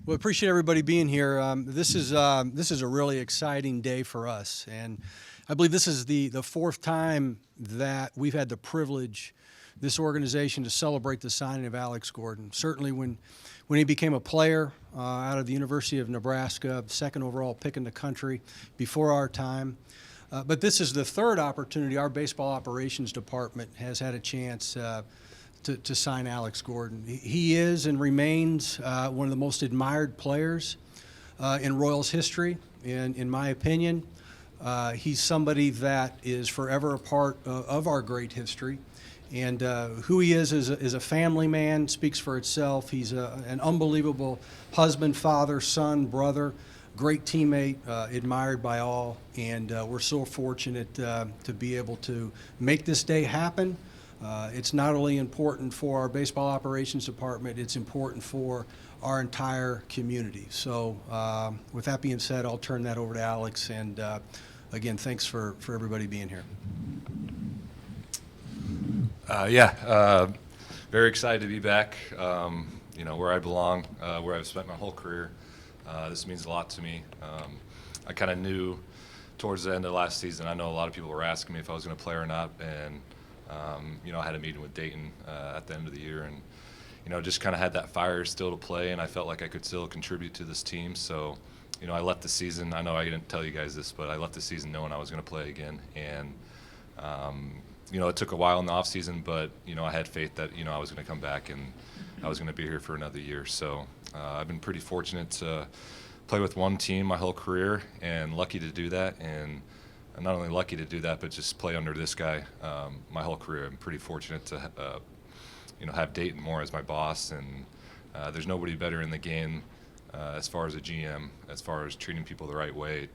Well, appreciate everybody being here. This is a really exciting day for us, and I believe this is the fourth time that we've had the privilege, this organization, to celebrate the signing of Alex Gordon. Certainly, when he became a player out of the University of Nebraska, second overall pick in the country, before our time. But this is the third opportunity our baseball operations department has had a chance to sign Alex Gordon. He is and remains one of the most admired players in Royals history, in my opinion. He's somebody that is forever a part of our great history. And who he is as a family man speaks for itself. He's an unbelievable husband, father, son, brother, great teammate, admired by all. And we're so fortunate to be able to make this day happen. It's not only important for our baseball operations department, it's important for our entire community. So with that being said, I'll turn that over to Alex. And again, thanks for everybody being here. Very excited to be back, where I belong, where I've spent my whole career. This means a lot to me. I kind of knew towards the end of last season, I know a lot of people were asking me if I was going to play or not, and I had a meeting with Dayton at the end of the year, and just kind of had that fire still to play, and I felt like I could still contribute to this team. So, I left the season. I know I didn't tell you guys this, but I left the season knowing I was going to play again, and it took a while in the off season, but I had faith that I was going to come back and I was going to be here for another year. So I've been pretty fortunate to play with one team my whole career, and lucky to do that. And not only lucky to do that, but just play under this guy my whole career. I'm pretty fortunate to have Dayton Moore as my boss, and there's nobody better in the game as far as a GM, as far as treating people the right way,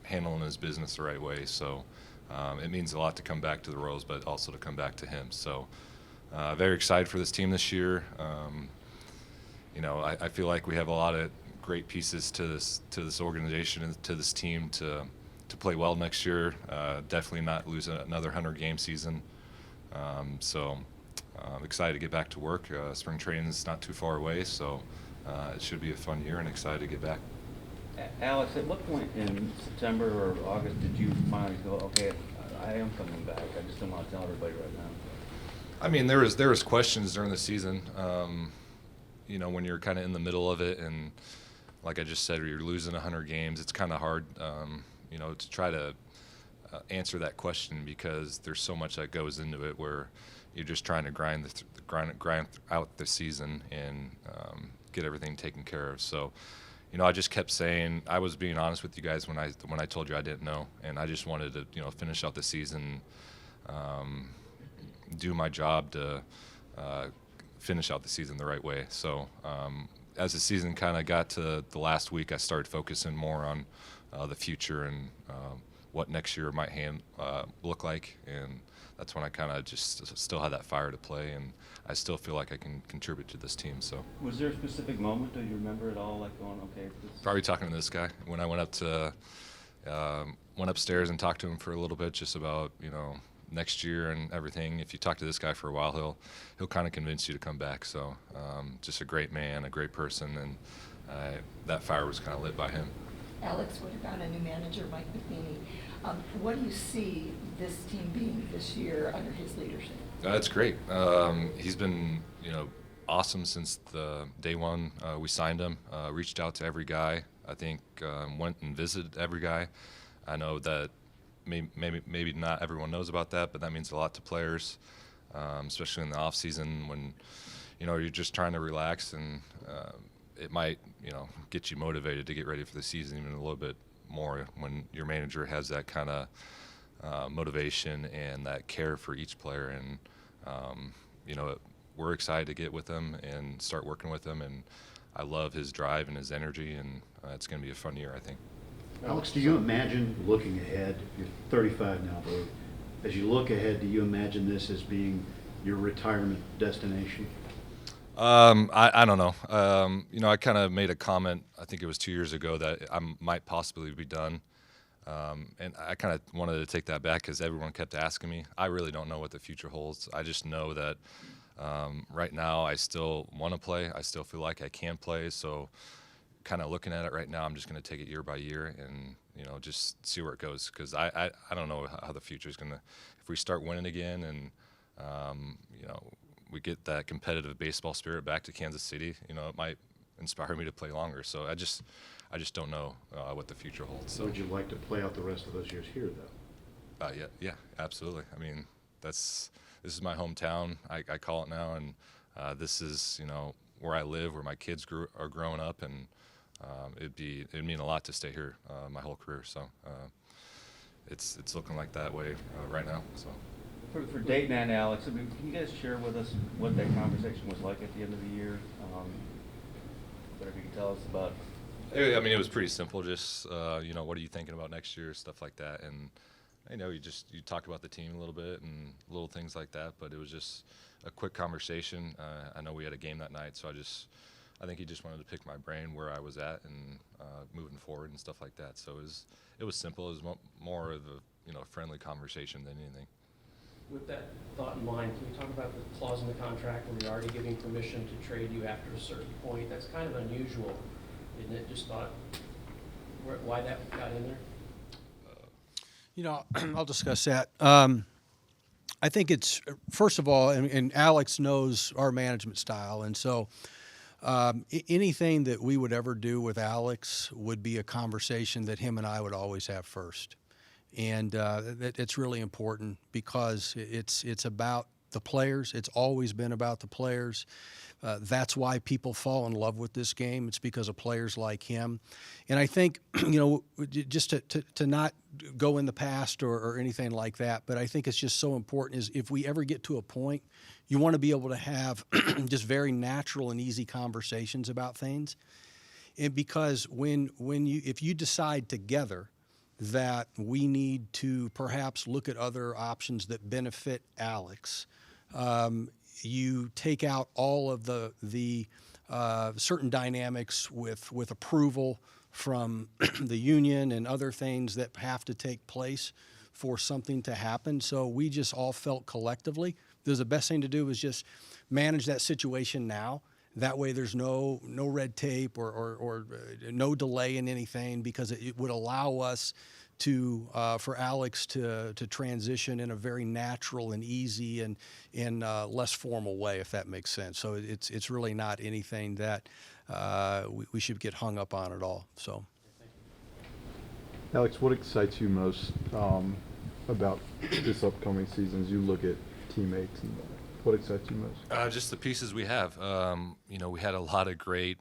handling his business the right way. So it means a lot to come back to the Royals, but also to come back to him. So very excited for this team this year. I feel like we have a lot of great pieces to this organization and to this team to play well next year. Definitely not lose another 100-game season. I'm excited to get back to work. Spring training is not too far away, so it should be a fun year, and excited to get back. Alex, at what point in September or August did you finally go, okay, I am coming back? I just don't want to tell everybody right now. I mean, there was questions during the season. When you're kind of in the middle of it, and like I just said, you're losing 100 games. It's kind of hard, to try to answer that question, because there's so much that goes into it, where you're just trying to grind out the season and get everything taken care of. So. I just kept saying, I was being honest with you guys when I told you I didn't know, and I just wanted to finish out the season, do my job to finish out the season the right way. So as the season kind of got to the last week, I started focusing more on the future and what next year might look like, and that's when I kind of just still had that fire to play, and I still feel like I can contribute to this team. So, was there a specific moment? Do you remember at all, like going, okay? Probably talking to this guy when I went upstairs and talked to him for a little bit, just about next year and everything. If you talk to this guy for a while, he'll kind of convince you to come back. So, just a great man, a great person, and that fire was kind of lit by him. Alex, what about a new manager, Mike McNeely? What do you see this team being this year under his leadership? That's great. He's been, awesome since the day one we signed him. Reached out to every guy. I think went and visited every guy. I know that maybe not everyone knows about that, but that means a lot to players, especially in the off season when you're just trying to relax, and it might get you motivated to get ready for the season even a little bit more when your manager has that kind of motivation and that care for each player. And we're excited to get with him and start working with him, and I love his drive and his energy, and it's going to be a fun year, I think. Alex, do you imagine looking ahead? You're 35 now, but as you look ahead, do you imagine this as being your retirement destination? I don't know. I kind of made a comment, I think it was 2 years ago, that I might possibly be done. And I kind of wanted to take that back because everyone kept asking me. I really don't know what the future holds. I just know that right now I still want to play. I still feel like I can play. So, kind of looking at it right now, I'm just going to take it year by year and, just see where it goes. Because I don't know how the future is going to, if we start winning again and, we get that competitive baseball spirit back to Kansas City, it might inspire me to play longer. So I just don't know what the future holds. So. Would you like to play out the rest of those years here, though? Yeah, absolutely. I mean, this is my hometown. I call it now, and this is where I live, where my kids are growing up, and it'd mean a lot to stay here my whole career. So it's looking like that way right now. So. For Dayton and Alex, I mean, can you guys share with us what that conversation was like at the end of the year? But if you can tell us about. I mean, it was pretty simple. Just what are you thinking about next year, stuff like that, and you talk about the team a little bit and little things like that. But it was just a quick conversation. I know we had a game that night, so I think he just wanted to pick my brain where I was at and moving forward and stuff like that. So it was simple. It was more of a friendly conversation than anything. With that thought in mind, can you talk about the clause in the contract where you're already giving permission to trade you after a certain point? That's kind of unusual, isn't it? Just thought why that got in there? I'll discuss that. I think it's, first of all, and Alex knows our management style, and so anything that we would ever do with Alex would be a conversation that him and I would always have first. And it's really important because it's about the players. It's always been about the players. That's why people fall in love with this game. It's because of players like him. And I think, just to not go in the past or anything like that, but I think it's just so important is if we ever get to a point, you want to be able to have just very natural and easy conversations about things. And because if you decide together that we need to perhaps look at other options that benefit Alex, you take out all of the certain dynamics with approval from the union and other things that have to take place for something to happen. So we just all felt collectively the best thing to do is just manage that situation now. That way there's no red tape or no delay in anything, because it would allow us for Alex to transition in a very natural and easy and less formal way, if that makes sense. So it's really not anything that we should get hung up on at all. So, Alex, what excites you most about this upcoming season as you look at teammates, and what excites you most? Just the pieces we have. We had a lot of great,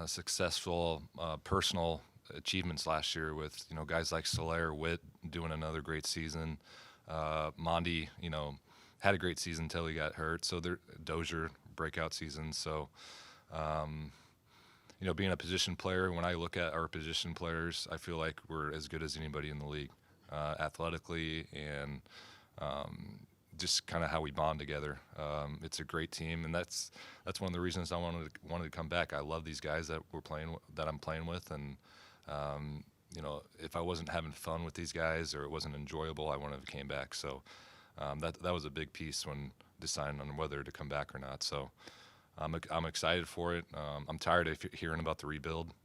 successful personal achievements last year with guys like Soler, Witt doing another great season. Mondi, had a great season until he got hurt. So Dozier breakout season. So, being a position player, when I look at our position players, I feel like we're as good as anybody in the league, athletically and just kind of how we bond together. It's a great team, and that's one of the reasons I wanted to come back. I love these guys that I'm playing with, and if I wasn't having fun with these guys or it wasn't enjoyable, I wouldn't have came back. So that was a big piece when deciding on whether to come back or not. So I'm excited for it. I'm tired of hearing about the rebuild.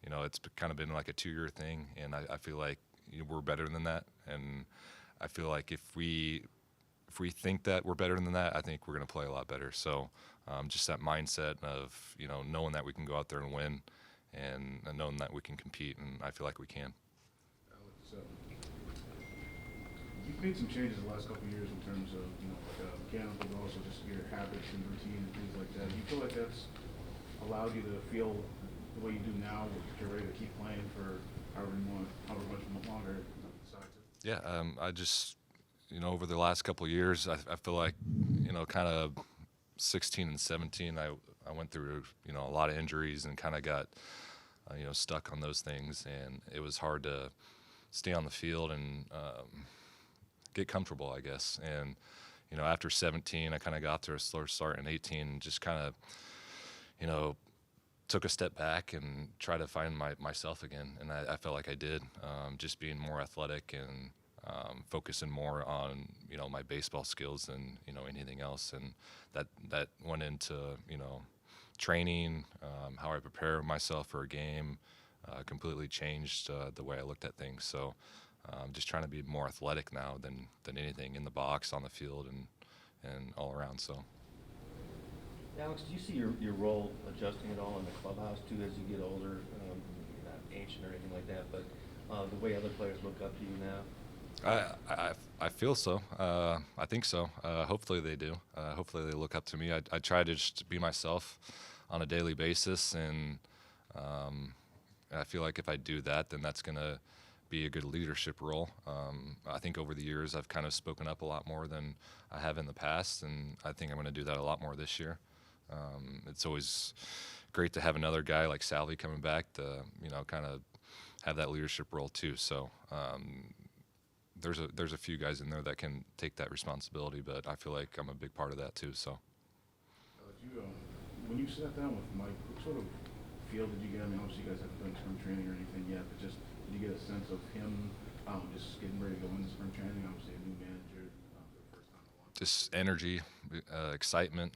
It's kind of been like a 2-year thing, and I feel like we're better than that. And I feel like if we think that we're better than that, I think we're going to play a lot better. So just that mindset of knowing that we can go out there and win, and knowing that we can compete, and I feel like we can. Alex, you've made some changes the last couple of years in terms of mechanical, but also just your habits and routine and things like that. Do you feel like that's allowed you to feel the way you do now, that you're ready to keep playing for however much longer you decide to? Yeah, I just over the last couple of years, I feel like kind of 16 and 17, I went through a lot of injuries and kind of got stuck on those things, and it was hard to stay on the field and get comfortable, I guess. And after 17, I kind of got to a slower start in 18, and just kind of took a step back and tried to find myself again, and I felt like I did, just being more athletic and focusing more on my baseball skills than anything else, and that went into training, how I prepare myself for a game, completely changed the way I looked at things. So just trying to be more athletic now than anything in the box, on the field, and all around. So. Alex, do you see your role adjusting at all in the clubhouse too as you get older? You're not ancient or anything like that, but the way other players look up to you now? I feel so. I think so. Hopefully they do. Hopefully they look up to me. I try to just be myself on a daily basis, and I feel like if I do that, then that's going to be a good leadership role. I think over the years I've kind of spoken up a lot more than I have in the past, and I think I'm going to do that a lot more this year. It's always great to have another guy like Salvi coming back to, kind of have that leadership role too. So there's a few guys in there that can take that responsibility, but I feel like I'm a big part of that too. So. When you sat down with Mike, what sort of feel did you get? I mean, obviously you guys haven't done spring training or anything yet, but just did you get a sense of him just getting ready to go into spring training? Obviously a new manager for the first time in a while. Just energy, excitement.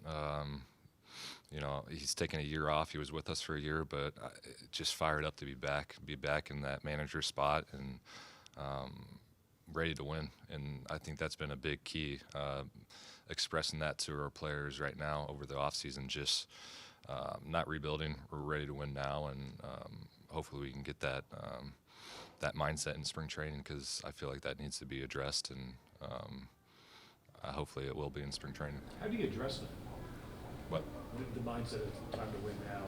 He's taken a year off. He was with us for a year, but just fired up to be back in that manager spot and ready to win. And I think that's been a big key, expressing that to our players right now over the offseason, just not rebuilding. We're ready to win now, and hopefully we can get that mindset in spring training, because I feel like that needs to be addressed, and hopefully it will be in spring training. How do you address that? What? The mindset of time to win now.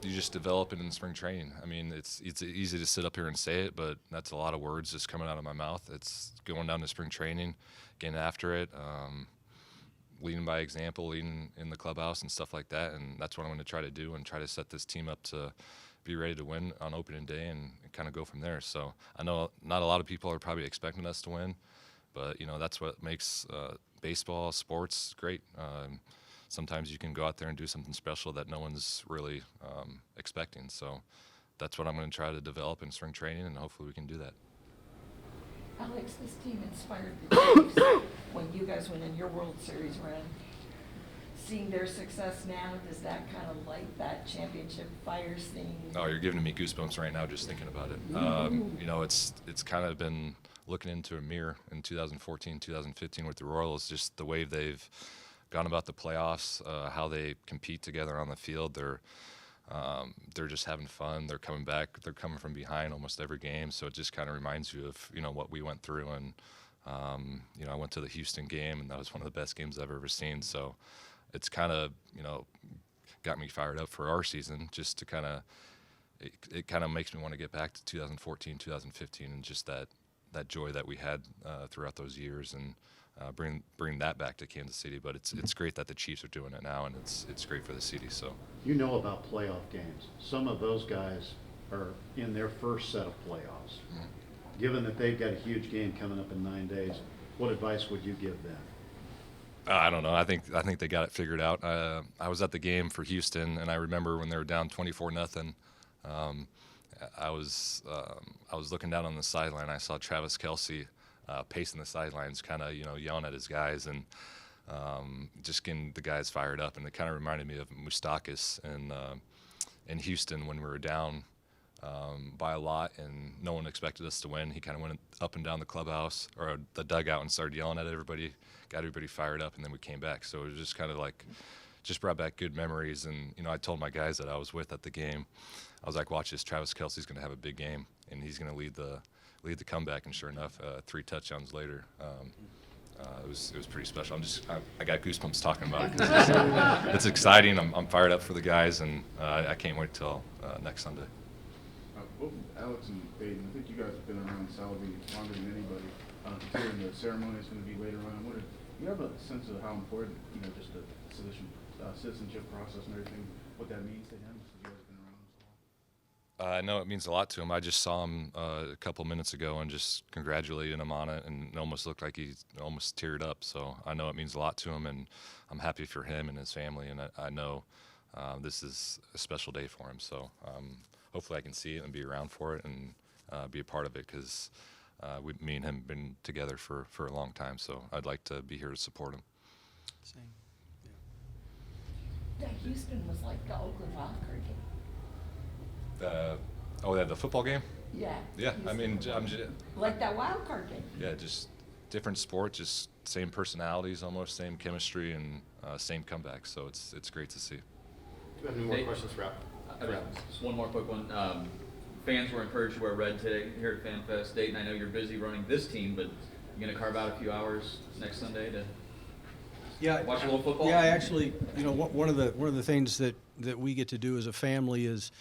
You just develop it in spring training. I mean, it's easy to sit up here and say it, but that's a lot of words just coming out of my mouth. It's going down to spring training, getting after it, leading by example, leading in the clubhouse and stuff like that. And that's what I'm going to try to do, and try to set this team up to be ready to win on opening day and kind of go from there. So I know not a lot of people are probably expecting us to win, but that's what makes baseball, sports great. Sometimes you can go out there and do something special that no one's really expecting. So that's what I'm going to try to develop in spring training, and hopefully we can do that. Alex, this team inspired the Chiefs when you guys went in your World Series run. Seeing their success now, does that kind of light that championship fire scene? Oh, you're giving me goosebumps right now just thinking about it. It's kind of been looking into a mirror in 2014, 2015 with the Royals, just the way they've gone about the playoffs, how they compete together on the field. They're just having fun. They're coming back. They're coming from behind almost every game. So it just kind of reminds you of what we went through. And I went to the Houston game, and that was one of the best games I've ever seen. So it's kind of got me fired up for our season, just to kind of it kind of makes me want to get back to 2014, 2015, and just that joy that we had throughout those years, and bring that back to Kansas City. But it's great that the Chiefs are doing it now, and it's great for the city. So About playoff games. Some of those guys are in their first set of playoffs. Mm-hmm. Given that they've got a huge game coming up in 9 days, what advice would you give them? I don't know. I think they got it figured out. I was at the game for Houston, and I remember when they were down 24-0. I was looking down on the sideline. I saw Travis Kelce pacing the sidelines, kind of yelling at his guys, and just getting the guys fired up. And it kind of reminded me of Moustakis in Houston when we were down by a lot, and no one expected us to win. He kind of went up and down the clubhouse or the dugout and started yelling at everybody, got everybody fired up, and then we came back. So it was just kind of like, just brought back good memories. And I told my guys that I was with at the game, I was like, watch this, Travis Kelce's going to have a big game, and he's going to lead the comeback. And sure enough, 3 touchdowns later, it was pretty special. I got goosebumps talking about it, 'cause it's exciting. I'm fired up for the guys, and I can't wait till next Sunday. Both Alex and Dayton, I think you guys have been around Salvi longer than anybody. Considering the ceremony is going to be later on, I wonder, do you have a sense of how important, just the citizenship process and everything, what that means to him, since you guys have been around so long? I know it means a lot to him. I just saw him a couple minutes ago and just congratulated him on it, and it almost looked like he almost teared up. So I know it means a lot to him, and I'm happy for him and his family, and I know this is a special day for him. So hopefully I can see it and be around for it and be a part of it, because me and him have been together for a long time. So I'd like to be here to support him. Same. Yeah. That Houston was like the Oakland Wildcard game. The football game. Yeah. Yeah, I mean, Houston. Like that wild card game. yeah, just different sport, just same personalities, almost same chemistry, and same comebacks. So it's great to see. Do you have any more Nate? questions for Al? Just one more quick one. Fans were encouraged to wear red today here at FanFest. Dayton, I know you're busy running this team, but you gonna carve out a few hours next Sunday to watch a little football? Yeah, actually, you know, one of the things that we get to do as a family is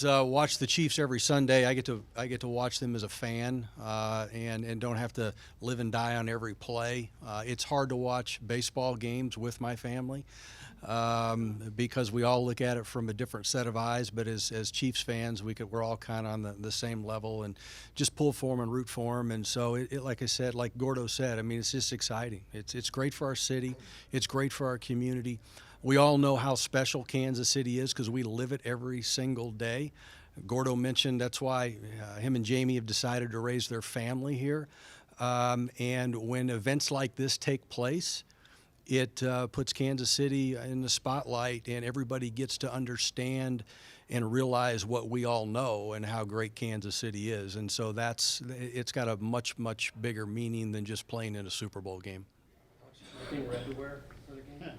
watch the Chiefs every Sunday. I get to watch them as a fan, and don't have to live and die on every play. It's hard to watch baseball games with my family, because we all look at it from a different set of eyes. But as Chiefs fans, we're all kind of on the same level and just pull for them and root for them. And so it like I said, like Gordo said, I mean, it's just exciting. It's great for our city. It's great for our community. We all know how special Kansas City is because we live it every single day. Gordo mentioned that's why him and Jamie have decided to raise their family here. And when events like this take place, it puts Kansas City in the spotlight, and everybody gets to understand and realize what we all know and how great Kansas City is. And so it's got a much, much bigger meaning than just playing in a Super Bowl game. Anything red to wear for the game?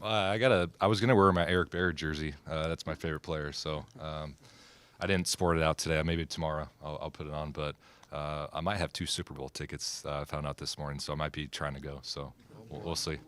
I was gonna wear my Eric Berry jersey. That's my favorite player. So I didn't sport it out today. Maybe tomorrow I'll put it on. But I might have 2 Super Bowl tickets. I found out this morning, so I might be trying to go. So we'll see.